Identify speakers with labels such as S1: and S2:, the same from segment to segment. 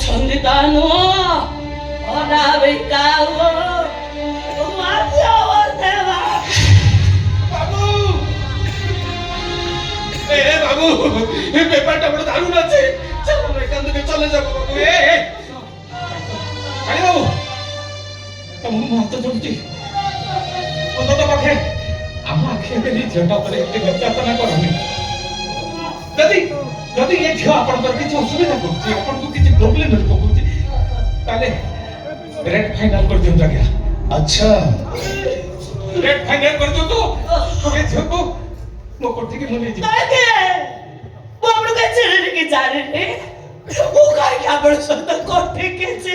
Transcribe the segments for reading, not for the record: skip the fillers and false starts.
S1: ছন্দিতানো অনাবিকাও মাঝে দেবা
S2: বাবু বাবু এই ব্যাপারটা বড় দারুণ আছে। চলো আমরা এখান থেকে চলে যাবো বাবু। আরে বাবু তোমার হাত জড়ছি অন্তত পক্ষে আমার খেয়ে ঝিଅଟା ଉପରେ ଏତେ ନିର୍ଯାତନା କରନି। ଯଦି ଏ ଝିଅ ଆପଣଙ୍କର କିଛି ଅସୁବିଧା କରୁଛି, ଆପଣଙ୍କୁ କିଛି ପ୍ରୋବ୍ଲେମ ପକଉଛି, ତାହେଲେ ରେଟ୍ ଫାଇନାଲ କରିଦିଅନ୍ତୁ ଆଜ୍ଞା।
S3: अच्छा
S2: ରେଟ୍ ଫାଇନାଲ କରିଦିଅନ୍ତୁ। ଏ ଝିଅକୁ ମୋ କୋଠିକି ମୁଁ ନେଇଯିବି।
S1: তাকে বাবু কাছে রেখে জানে রে ও কাই খাবার সত্য করতে গেছে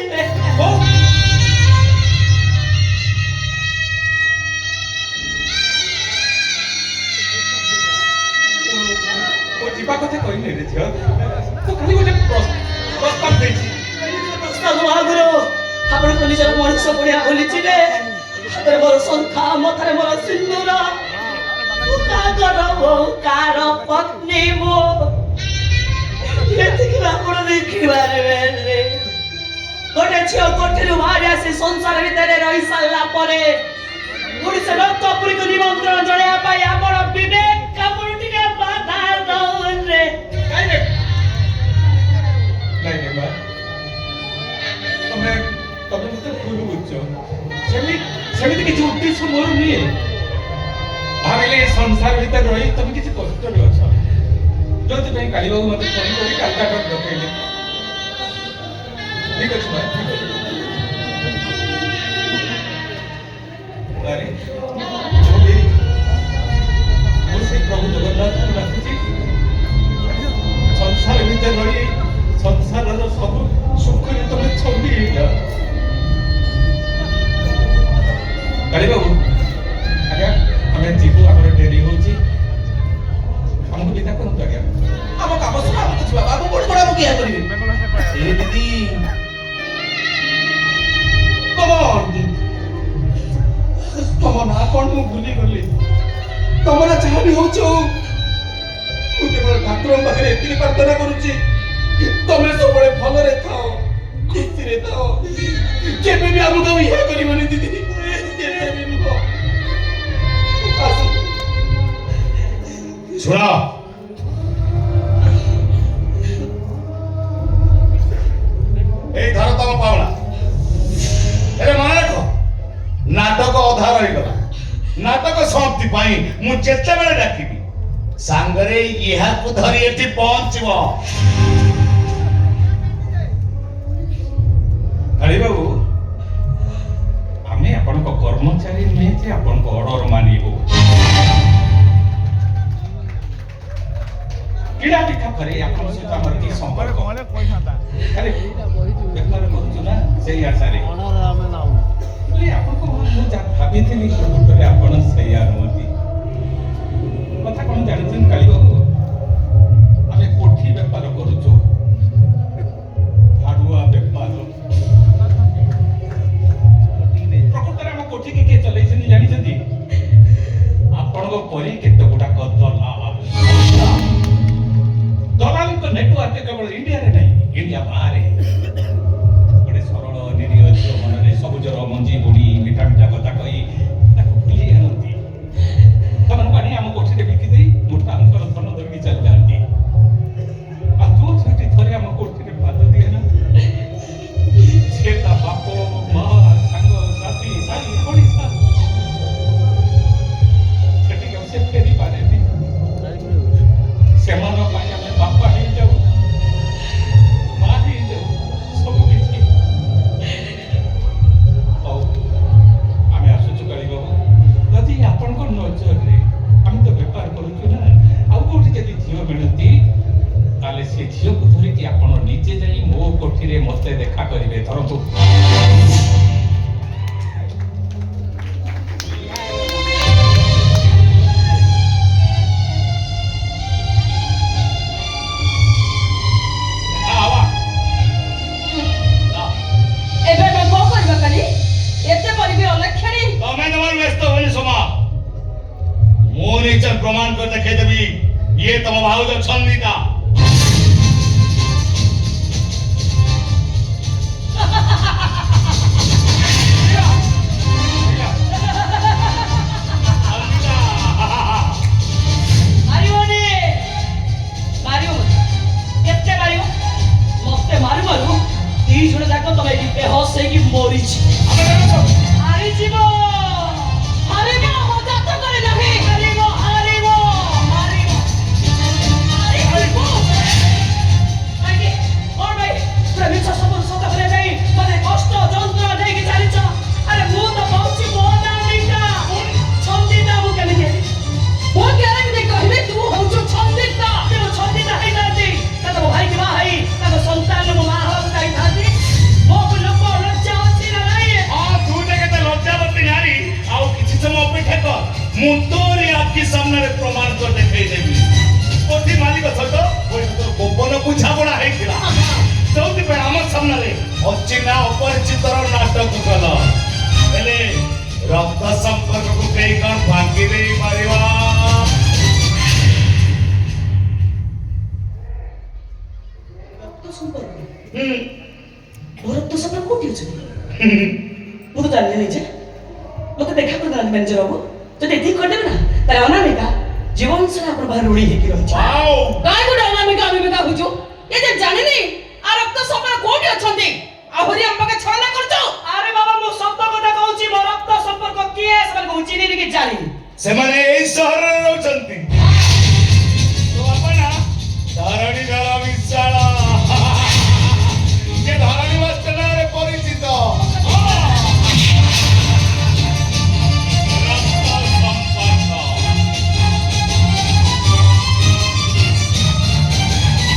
S2: ମୋ ଯିବା କଥା କହିଲେ ରେ ଝିଅ, ତୁ ଖାଲି ଗୋଟେ ପ୍ରସ୍ତାବ ଦେଇଛି।
S1: প্রস্তাব আগ্রহ ଆପଣ ତ ନିଜର ମଣିଷ ଭଳିଆ ଭୁଲିଯିବେ। ହାତରେ ମୋର ଶଙ୍ଖା, ମଥାରେ ମୋର ସିନ୍ଦୁର, ମୁଁ କାହାର ବୋହୂ, କାହାର ପତ୍ନୀ ମୁଁ। ଏତିକି ଆପଣ ଦେଖିପାରିବେନି। ଗୋଟେ ଝିଅ କୋଠିରୁ ବାହାରି ଆସି ସଂସାର ଭିତରେ ରହି ସାରିଲା ପରେ ପୁଣି ସେ ରକ୍ତପୁରୀକୁ ନିମନ୍ତ୍ରଣ ଜଣାଇବା ପାଇଁ ଆମର ବିବେକ ଆପଣ ଟିକେ ବାଧା ଦଉନି।
S2: ନାଇଁ ମା, ତମେ ମତେ ଭୁଲ ବୁଝୁଛ। ସେମିତି କିଛି ଉଦ୍ଦେଶ୍ୟ ମୋର ନୁହେଁ। ଭାବିଲେ ଏ ସଂସାର ଭିତରେ ରହି ତମେ କିଛି କଷ୍ଟରେ ଅଛ, ଯୋଉଥିପାଇଁ କାଳିବାବୁ ମତେ ଫୋନ କରି କାଲକାଟା ଡକେଇଲେ। ଠିକ ଅଛି ମା, ଠିକ ଅଛି। ଆରେ ମୁଁ ସେଇ ପ୍ରଭୁ ଜଗନ୍ନାଥଙ୍କୁ ଡାକୁଛି, ସଂସାର ଭିତରେ ରହି ସଂସାରର ସବୁ ସୁଖରେ ତମେ ଛନ୍ଦି ହେଇଯାଅ। କାଳିବାବୁ ଆଜ୍ଞା, ଆମେ ଯିବୁ, ଆମର ଡେରି ହଉଛି, ଆମକୁ ବିଦା କରନ୍ତୁ ଆଜ୍ଞା।
S3: ଆମ କାମ ସହ ଆମକୁ ଯିବା ବାବୁ କୋଠି ପଡା କିଆ କରିବେ ଏ ଦିଦି
S2: ତମ ନାଁ କଣ ମୁଁ ଭୁଲିଗଲି। ତମ ନାଁ ଯାହା ବି ହଉଛ, ମୁଁ କେବଳ ଠାକୁରଙ୍କ ପାଖରେ ଏତିକି ପ୍ରାର୍ଥନା କରୁଛି, ତମେ ସବୁବେଳେ ଭଲରେ ଥାଅ, ଖୁସିରେ ଥାଅ, କେବେ ବି ଆମକୁ ଆଉ ଇହା କରିବନି ଦିଦି, କେବେ ବି ନୁହଁ।
S3: ଶୁଣ, ଏଇ ଧର ତମ ପାଉଣା। ହେଲେ ମନେ ରଖ, ନାଟକ ଅଧା ରହିଗଲା। ନାଟକ ସମାପ୍ତି ପାଇଁ ମୁଁ ଯେତେବେଳେ ଡାକିବି ସାଙ୍ଗରେ ଏହାକୁ ଧରି ଏଠି ପହଞ୍ଚିବ।
S2: କାଳିବାବୁ, ଆମେ ଆପଣଙ୍କ କର୍ମଚାରୀ ନୁହେଁ ଯେ ଆପଣଙ୍କ ଅର୍ଡର ମାନିବୁ। କିଣା ପିଠା ପରେ ଆପଣଙ୍କ ସହିତ ଆମର କି ସମ୍ପର୍କ? ଆରେ ବେପାର କରୁଛୁ ନା, ସେଇ ଆଶାରେ। ଆପଣଙ୍କ ମୁଁ ଯାହା ଭାବିଥିଲି ପ୍ରକୃତରେ ଆପଣ ସେଇଆ ନୁହନ୍ତି। କଥା କଣ ଜାଣିଛନ୍ତି କାଳିବାବୁ, ଆମେ କୋଠି ବେପାର କରୁଛୁ, ଭାଡୁଆ ବେପାର। ପ୍ରକୃତରେ ଆମ କୋଠିକି କିଏ ଚଲେଇଛନ୍ତି ଜାଣିଛନ୍ତି? ଆପଣଙ୍କ ପରି କେତେ ଗୁଡାକ ଦଲାଲଙ୍କ ନେଟୱାର୍କ କେବଳ ଇଣ୍ଡିଆରେ ନାହିଁ, ଇଣ୍ଡିଆ ବାହାରେ। ଗୋଟେ ସରଳ ନିରୀହ ଝିଅ ମନରେ ସବୁଜର ମଞ୍ଜି ବୁଣି ମିଠା ମିଠା କଥା କହି ତାକୁ ଭୁଲି ଆଣନ୍ତି। ସେମାନଙ୍କୁ ଆଣି ଆମ କୋଠିରେ ବିକି ଦେଇ ମୋଟାଙ୍କର ଧନ ଧରିକି ଚାଲିଯାଆନ୍ତି। ଆଉ ଯୋଉ ଝିଅଟି ଥରେ ଆମ କୋଠିରେ ପାଦ ଦିଏ ନା, ସେ ତା ବାପ, ମା, ସାଙ୍ଗ ସାଥି, ସାଇ ପଡ଼ିଶା ସେଠିକି ଆଉ ସେ ଫେରି ପାରେନି। ସେମାନଙ୍କ ପାଇଁ ଆମେ ବାପା ହେଇଯାଉ, ମା ହେଇଯାଉ, ସବୁ କିଛି। ହଉ, ଆମେ ଆସୁଛୁ କାଳିବାବୁ। ଯଦି ଆପଣଙ୍କ ନଜରରେ, ଆମେ ତ ବେପାର କରୁଛୁ ନା, ଆଉ କୋଉଠି ଯଦି ଝିଅ ମିଳନ୍ତି, ତାହେଲେ ସେ ଝିଅକୁ ଧରିକି ଆପଣ ନିଜେ ଯାଇ ମୋ କୋଠିରେ ମତେ ଦେଖା କରିବେ। ଧରନ୍ତୁ।
S3: प्रमाण कर देखे देवी, ये तम भाउज छंदिता। ଅଚିହ୍ନା ଅପରିଚିତର ନାଟକ କଲ ହେଲେ ରକ୍ତ ସମ୍ପର୍କକୁ କେହି କଣ ଫାଙ୍କି ଦେଇ ପାରିବ?
S1: ରକ୍ତ ସମ୍ପର୍କ
S3: ହୁଁ।
S1: ମୋ ରକ୍ତ ସମ୍ପର୍କ କୋଉଠି ଅଛି? ମୁଁ ତ ଜାଣିନି ଯେ ମତେ ଦେଖା କରିଦେଲା ମ୍ୟାନେଜର ବାବୁ ଯଦି ଏତିକି କରିଦେବେ ନା ତାହେଲେ ଅନାମିକା ଜୀବନ ସାରା ଆପଣ ବାହାରେ ଉଡି ହେଇକି ରହିଛି।
S3: ୱାଓ!
S1: କାଇଁ ଗୋଟେ ଅନାମିକା ହଉଛୁ? ଏ ଯେ ଜାଣିନି ଆ ରକ୍ତ ସମ୍ପର୍କ କୋଉଠି ଅଛନ୍ତି? ଆହୁରି ଆମ ପାଖେ ଛଳନା କରୁଛ? ଆରେ ବାବା ମୁଁ ସତ କଥା କହୁଛି ମୋ ରକ୍ତ ସମ୍ପର୍କ କିଏ ସେମାନେ କହୁଛି ଚିହ୍ନିନି କି ଜାଣିନି।
S3: ସେମାନେ ଏଇ ସହରରେ ରହୁଛନ୍ତି।